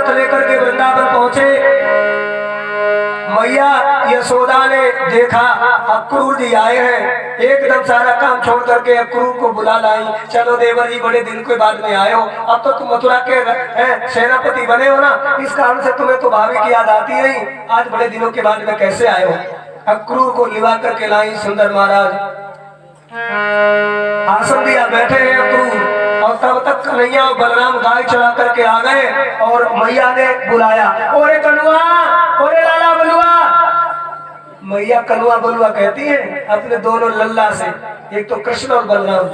रथ लेकर के वृंदावन पहुंचे। मैया यशोदा ने देखा अक्रूर जी आए हैं, एकदम सारा काम छोड़ करके अक्रूर को बुला लाई। चलो देवर जी, बड़े दिन के बाद में आए हो, अब तो तुम मथुरा के सेनापति बने हो ना, इस कारण से तुम्हें तो भाभी की याद आती नहीं। आज बड़े दिनों के बाद में कैसे आए हो? अक्रूर को लिवा करके लाई सुंदर महाराज, आसन दिया, बैठे हैं अक्रूर। और तब तक कन्हैया और बलराम गाय चला करके आ गए और मैया ने बुलाया, ओरे कनुआ, ओरे लाला बलुआ। मैया कनुआ बलुआ कहती है अपने दोनों लल्ला से, एक तो कृष्ण और बलराम,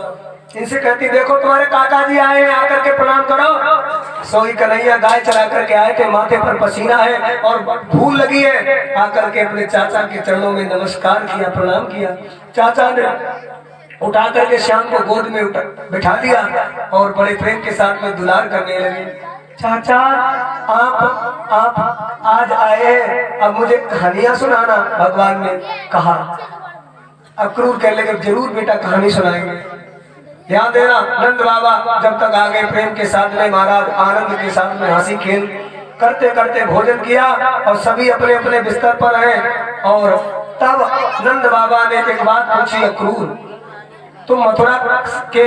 इनसे कहती देखो तुम्हारे काका जी आए हैं, आकर के प्रणाम करो। सोई कन्हैया गाय चला करके आए थे, माथे पर पसीना है और धूल लगी है, आकर के अपने चाचा के चरणों में नमस्कार किया, प्रणाम किया। चाचा ने उठा करके श्याम को गोद में बिठा दिया और बड़े प्रेम के साथ में दुलार करने लगे। चाचा आप आज आए हैं, अब मुझे कहानियां सुनाना, भगवान ने कहा। अक्रूर कहने लगे जरूर बेटा कहानी सुनाएंगे, ध्यान देना। नंद बाबा जब तक आ गए प्रेम के साथ में, महाराज आनंद के साथ में हंसी खेल करते करते भोजन किया और सभी अपने अपने बिस्तर पर हैं। और तब नंद बाबा ने एक बात पूछी, अक्रूर तुम मथुरा के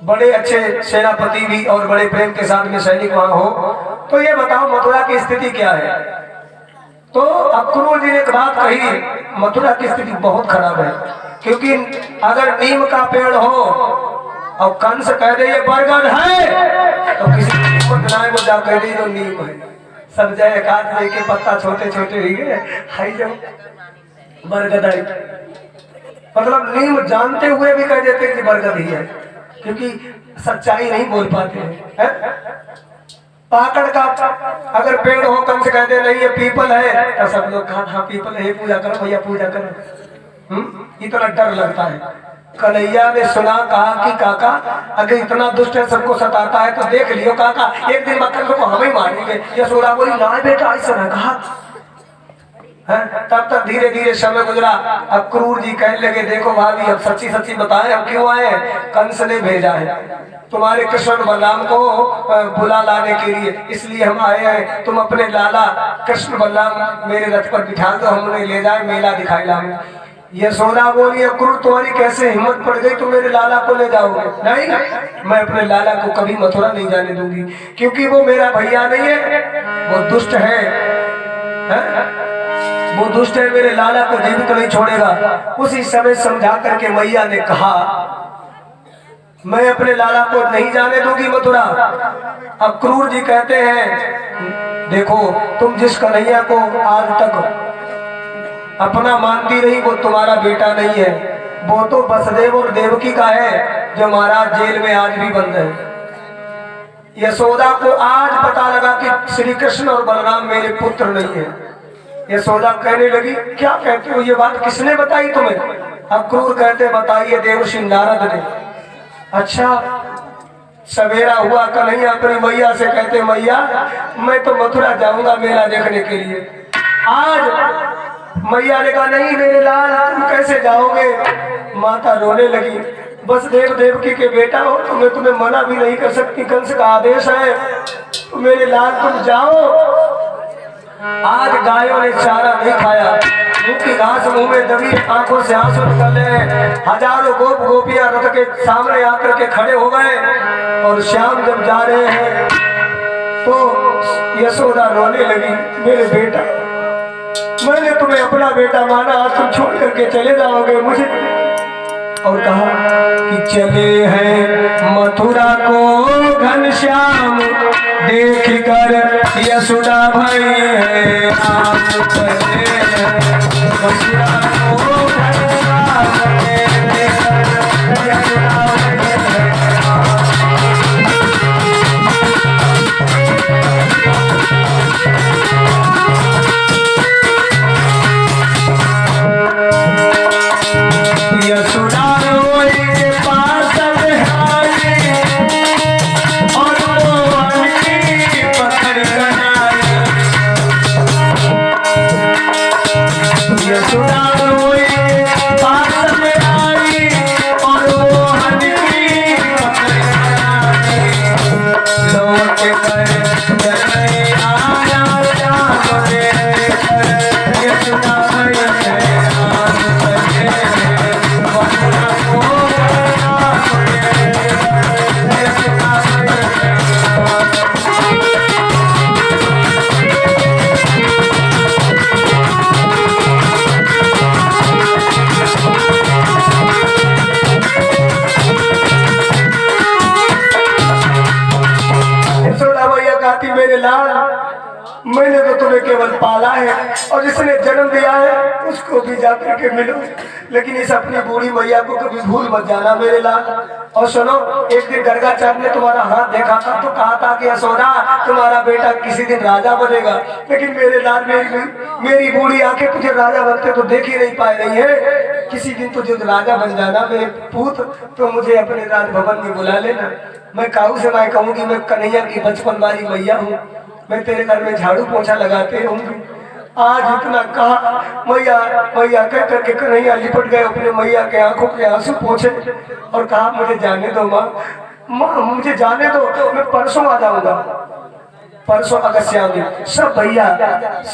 बड़े अच्छे सेनापति भी और बड़े प्रेम के साथ में सैनिक वहां हो, तो ये बताओ मथुरा की स्थिति क्या है? तो अक्रूर जी ने एक बात कही, मथुरा की स्थिति बहुत खराब है, क्योंकि अगर नीम का पेड़ हो और कंस कह दे ये बरगद है, तो किसी को जा कह दे जो नीम है, सब जाए काट दे के पत्ता छोटे छोटे ही गए, हाई जाओ बरगद है। मतलब नीम जानते हुए भी कह देते कि बरगद ही है, क्योंकि सच्चाई नहीं बोल पाते हैं। पाकड़ का अगर पेड़ हो, कंस कहते नहीं ये पीपल है, तो सब लोग कहा हाँ पीपल है, पूजा करो भैया पूजा करो। इतना डर लगता है। कन्हैया ने सुना, कहा कि काका अगर इतना दुष्ट है, सबको सताता है, तो देख लियो काका, एक दिन मक्खन को हम ही मारेंगे। यशोदा बोली ना बेटा ऐसा ना कहा। तब तक धीरे धीरे समय गुजरा। अक्रूर जी कहने लगे देखो भाभी अब सच्ची सच्ची बताएं हम क्यों आए हैं? कंस ने भेजा है तुम्हारे कृष्ण बलराम को बुला लाने के लिए, इसलिए हम आए हैं। तुम अपने लाला कृष्ण बलराम मेरे रथ पर बिठा दो, हम उन्हें ले जाए, मेला दिखाई लाए। यशोदा बोली अक्रूर तुम्हारी कैसे हिम्मत पड़ गई, तुम मेरे लाला को ले जाओगे? नहीं, मैं अपने लाला को कभी मथुरा नहीं जाने दूंगी, क्योंकि वो मेरा भैया नहीं है, वो दुष्ट है। वो दुष्ट है, मेरे लाला को जीवित नहीं छोड़ेगा। उसी समय समझा करके मैया ने कहा मैं अपने लाला को नहीं जाने दूंगी मथुरा। अक्रूर जी कहते हैं देखो तुम जिस कन्हैया को आज तक अपना मानती रही, वो तुम्हारा बेटा नहीं है, वो तो वसुदेव और देवकी का है, जो महाराज जेल में आज भी बंद है। यशोदा को आज पता लगा कि श्री कृष्ण और बलराम मेरे पुत्र नहीं है। यशोदा कहने लगी क्या कहते हो, ये बात किसने बताई तुम्हें? अक्रूर कहते बताइए देवर्षि नारद ने। अच्छा, सवेरा हुआ, कन्हैया अपनी मैया से कहते मैया मैं तो मथुरा जाऊंगा मेला देखने के लिए। आज मैया ने कहा नहीं मेरे लाल तुम कैसे जाओगे? माता रोने लगी, बस देव देवकी के बेटा हो तो मैं तुम्हें मना भी नहीं कर सकती, कंस का आदेश है, तो मेरे लाल तुम जाओ। आज गायों ने चारा नहीं खाया, मुंह की घास मुंह में दबी, आंखों से आंसू निकल रहे हैं। हजारों गोप गोपियां रथ के सामने आकर के खड़े हो गए और श्याम जब जा रहे हैं तो यशोदा रोने लगी मेरे बेटा, मैंने तुम्हें अपना बेटा माना, आज तुम छोड़ करके चले जाओगे मुझे। और कहा कि चले हैं मथुरा को घनश्याम, देख कर यशोदा भई है आप, चले हैं मथुरा को घनश्याम, देख कर यशोदा भई है आप। यशोदा यशोदा मेरे लाल, मैंने तो तुम्हें केवल पाला है और जिसने जन्म दिया है उसको भी जाकर के मिलो, लेकिन इस अपनी बूढ़ी मैया को कभी भूल मत जाना मेरे लाल। और सुनो, एक दिन गर्गाचार्य ने तुम्हारा हाथ देखा था तो कहा था कि यशोदा तुम्हारा बेटा किसी दिन राजा बनेगा, लेकिन मेरे लाल मेरी बूढ़ी आंखें तुझे राजा बनते तो देख ही नहीं पा रही है। किसी दिन तुझे राजा बन जाना मेरे पूत, तो मुझे अपने राजभवन में बुला लेना। मैं काऊ से मैं कहूँगी मैं कन्हैया की बचपन वाली मैया हूँ, मैं तेरे घर में झाड़ू पोछा लगाते होंगे। आज इतना कहा मैया मैया कह करके कन्हैया लिपट गए अपने मैया के आंखों के आंसू पोछे और कहा मुझे जाने दो माँ, माँ मुझे जाने दो, मैं परसों आ जाऊंगा। परसों अगस्त्या में सब भैया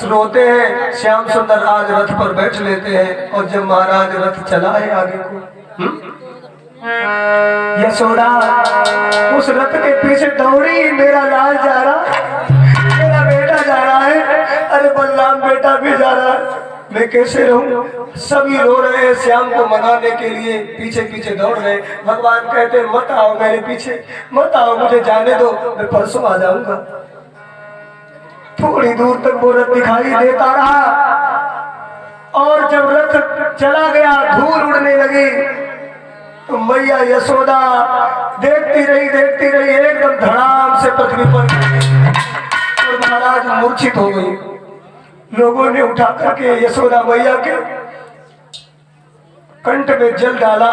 रोते हैं, श्याम सुंदर आज रथ पर बैठ लेते हैं और जब महाराज रथ चला है आगे को, यशोदा उस रथ के पीछे दौड़ी, मेरा लाल जा रहा, मेरा बेटा जा रहा है, अरे बलराम बेटा भी जा रहा है, मैं कैसे रहूं? सभी रो रहे हैं, श्याम को मनाने के लिए पीछे पीछे दौड़ रहे। भगवान कहते मत आओ मेरे पीछे, मत आओ, मुझे जाने दो, मैं परसों आ जाऊंगा। थोड़ी दूर तक वो रथ दिखाई देता रहा और जब रथ चला गया, धूल उड़ने लगी तो मैया यशोदा देखती रही, एकदम धड़ाम से पृथ्वी पर और महाराज मूर्छित हो गई। लोगों ने उठा करके यशोदा मैया के कंठ में जल डाला,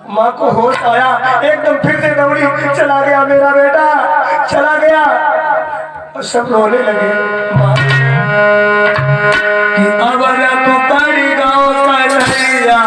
माँ को होश आया, एकदम फिर से दौड़ी, चला गया मेरा बेटा, चला गया। और सब रोने लगे, माँ कि अब तू कड़ी गाँव कन्हैया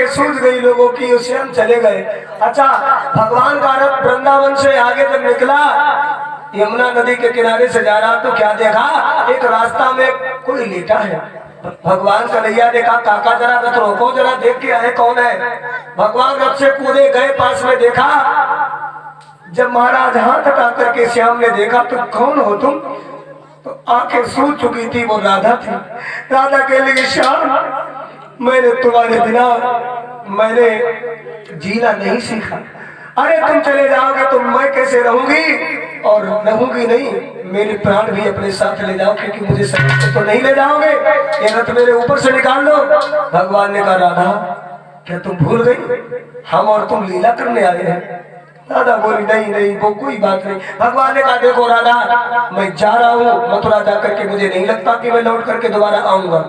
सूझ गई लोगों की, उसे हम चले गए। अच्छा, भगवान का रथ वृंदावन से आगे जब निकला, यमुना नदी के किनारे से जा रहा तो क्या देखा, एक रास्ता में कोई लेटा है। भगवान कन्हैया देखा, काका जरा रथ रोको, जरा देख के आए कौन है। भगवान रथ से कूदे गए, पास में देखा, जब महाराज हाथ हटा करके श्याम ने देखा तो कौन हो तुम, तो आंखें सूझ चुकी थी, वो राधा थी। राधा के लिए श्याम मैंने तुम्हारे बिना मैंने जीना नहीं सीखा, अरे तुम चले जाओगे तो मैं कैसे रहूंगी, और रहूंगी नहीं, मेरे प्राण भी अपने साथ ले जाओ, क्योंकि मुझे सही तो नहीं ले जाओगे, ये रथ मेरे ऊपर से निकाल लो। भगवान ने कहा राधा क्या तुम भूल गई, हम और तुम लीला करने आए हैं। राधा बोली नहीं नहीं वो कोई बात नहीं। भगवान ने कहा देखो राधा, मैं जा रहा हूँ मथुरा जाकर के, मुझे नहीं लगता कि मैं लौट करके दोबारा आऊंगा,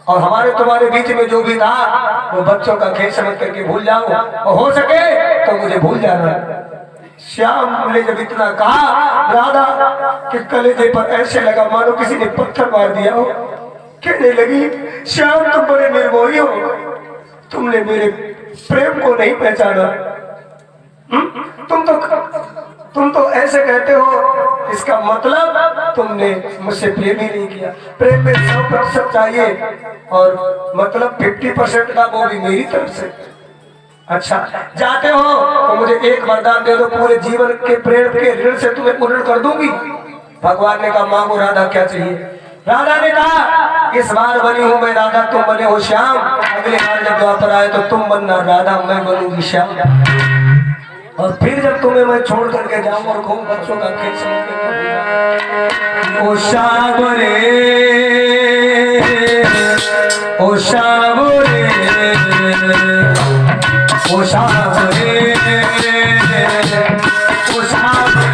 और हमारे तुम्हारे बीच में जो भी था वो बच्चों का खेल समझ करके भूल जाओ, और हो सके तो मुझे भूल जाना। श्याम ने जब इतना कहा राधा कि कलेजे पर ऐसे लगा मानो किसी ने पत्थर मार दिया हो। कहने लगी श्याम तुम बड़े निर्मोही हो, तुमने मेरे प्रेम को नहीं पहचाना। तुम तो ऐसे कहते हो, इसका मतलब तुमने मुझसे प्रेम ही नहीं किया। प्रेम में 100% चाहिए और मतलब 50% का वो भी मेरी तरफ से। अच्छा जाते हो तो मुझे एक वरदान दे दो, पूरे जीवन के प्रेम के ऋण से तुम्हें पूर्ण कर दूंगी। भगवान ने कहा मांगो राधा क्या चाहिए। राधा ने कहा इस बार बनी हूं मैं राधा, तुम बने हो श्याम। अगले बार जब द्वापर आए तो तुम बनना राधा, मैं बनूंगी श्याम। और फिर जब तुम्हें मैं छोड़ करके जाऊं और खूब बच्चों का खेल समझ के ओ श्याम रे, ओ श्याम रे, ओ श्याम रे, ओ श्याम रे।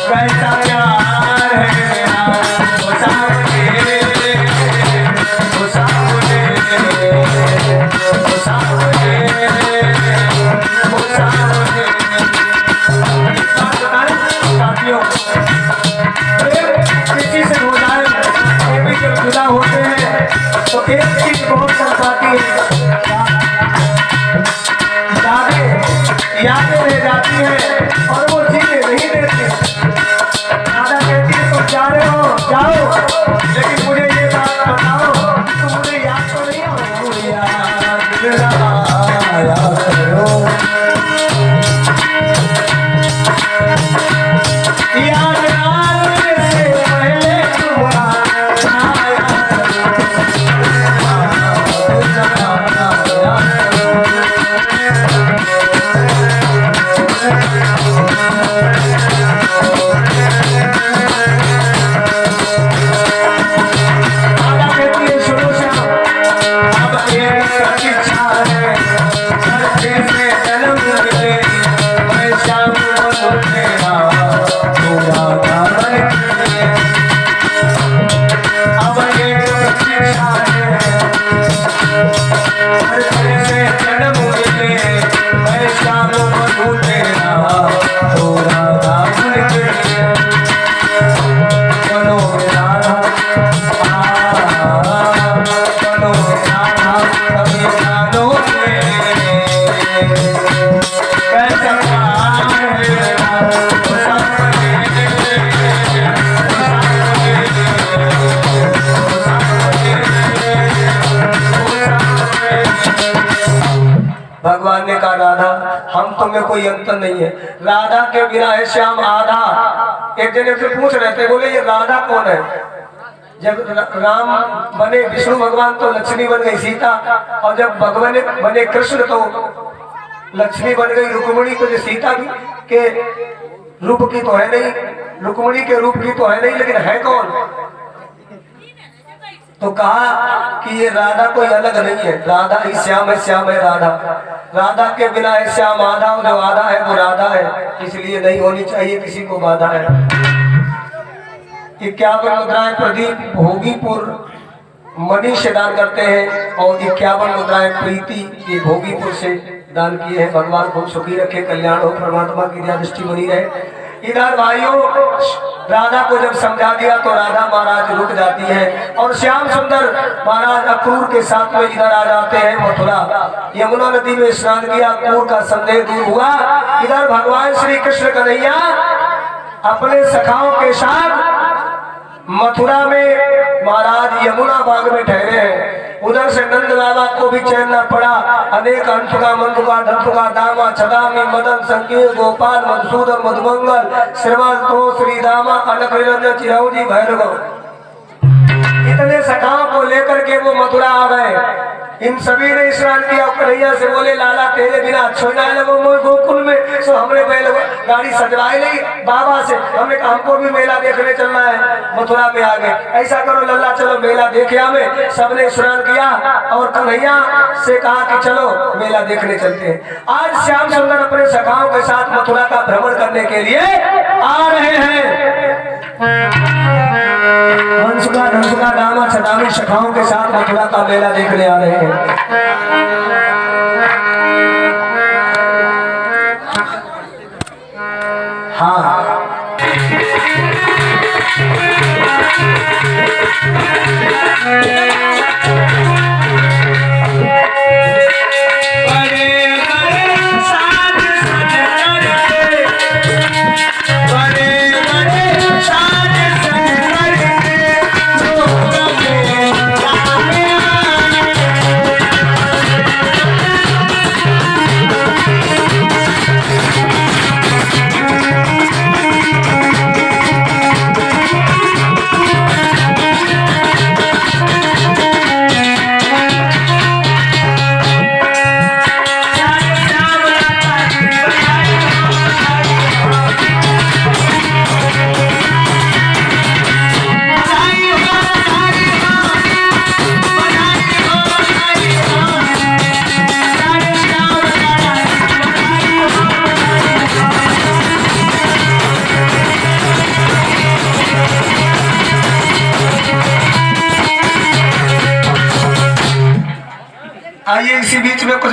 कैसा प्यार है कहा राधा हम तुम में कोई अंतर नहीं है, राधा के बिना है श्याम आधा। एक जने से पूछ रहे थे, बोले ये राधा कौन है? जब राम बने विष्णु भगवान तो लक्ष्मी बन गई सीता, और जब भगवान बने कृष्ण तो लक्ष्मी बन गई रुक्मिणी। तो जो सीता के रूप की तो है नहीं, रुक्मिणी के रूप की तो है नहीं, लेकिन है कौन? तो कहा कि ये राधा कोई अलग नहीं है, राधा ही श्याम है राधा। राधा के बिना है श्याम आधा, जो आधा है वो राधा है, इसलिए नहीं होनी चाहिए किसी को बाधा है। 51 मुद्राएं प्रदीप भोगीपुर मणि से दान करते हैं, और 51 मुद्राएं प्रीति ये भोगीपुर से दान किए हैं। भगवान को सुखी रखे, कल्याण हो, परमात्मा की दया दृष्टि बनी रहे। इधर भाइयों राधा को जब समझा दिया तो राधा महाराज रुक जाती है, और श्याम सुंदर महाराज अक्रूर के साथ में इधर आ जाते हैं मथुरा। यमुना नदी में स्नान किया, अक्रूर का संदेह दूर हुआ। इधर भगवान श्री कृष्ण कन्हैया अपने सखाओं के साथ मथुरा में महाराज यमुना बाग में ठहरे हैं। उधर से नंद बाबा को भी चैन न पड़ा। अनेक अंशुका मंदुका धंसुका दामा छदामी मदन संकीर्ण गोपाल मधुसूदन मधुमंगल श्रीमद तो श्री दामा अलग निरंजन चिरौजी भैरव, इतने सखाओं को लेकर के वो मथुरा आ गए। इन सभी ने स्नान किया। कन्हैया से बोले लाला तेरे बिना अच्छो ना लगो गोकुल में, सो हमने पहले गाड़ी सजवाई नहीं बाबा से, हमने हमको भी मेला देखने चलना है, मथुरा में आ गए। ऐसा करो लल्ला चलो मेला देखे हमें। सबने स्नान किया और कन्हैया से कहा कि चलो मेला देखने चलते हैं। आज श्याम सुंदर अपने सखाओं के साथ मथुरा का भ्रमण करने के लिए आ रहे हैं। वंशुका धंसुका दामा छदामी सखाओं के साथ मथुरा का मेला देखने आ रहे हैं। हाँ आइए इसी बीच में कुछ